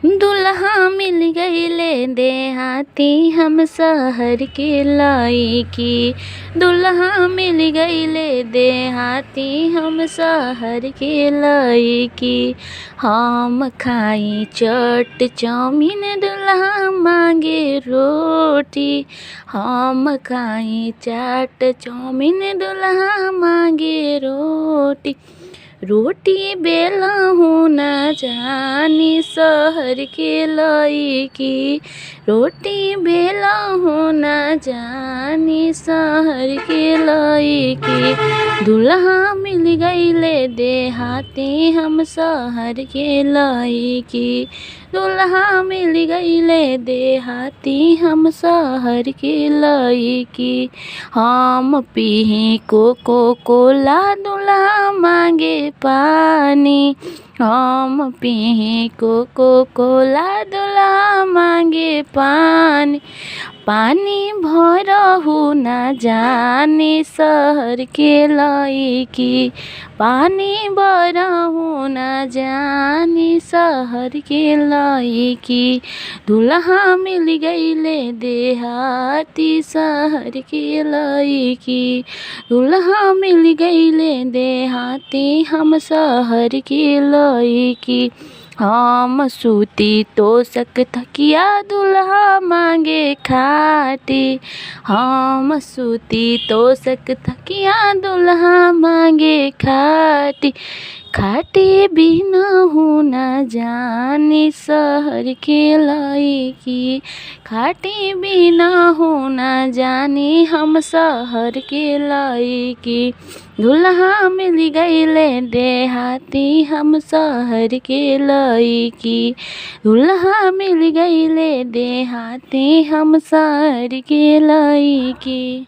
दुल्हा मिल गईले देहाती हम शहर के लईकी। दुल्हा मिल गईले देहाती हम शहर के लईकी। हम खाई चट चाउमीन दुल्हा मांगे रोटी। हम खाई चाट चाउमीन दुल्हा मांगे रोटी। रोटी बेलहु न जानी शहर के लईकी। रोटी बेलहु न जानी शहर के लईकी। दुल्हा मिल गईले देहाती हम शहर के लईकी। दुल्हा मिल गईले देहाती हम शहर के लईकी। हम पीही कोको कोला दुल्हा मांगे पानी। हम पीही कोको कोला दुल्हा मांगे पानी। पानी भरहु न जाने शहर के लईकी। पानी भरहु न जाने शहर के लईकी। दुल्हा मिल गईले देहाती शहर के लईकी। दुल्हा मिल गईले देहाती हम शहर के लईकी। हम सूती तोशक तकिया दुल्हा मांगे खाटी। हम सूती तोशक तकिया दुल्हा मांगे खाटी। खाटी बिनहु न जाने शहर के लईकी। खाटी बिनहु न जाने हम शहर के लईकी। दुल्हा मिल गईले देहाती हम शहर के लईकी। दुल्हा मिल गईले देहाती हम शहर के लईकी।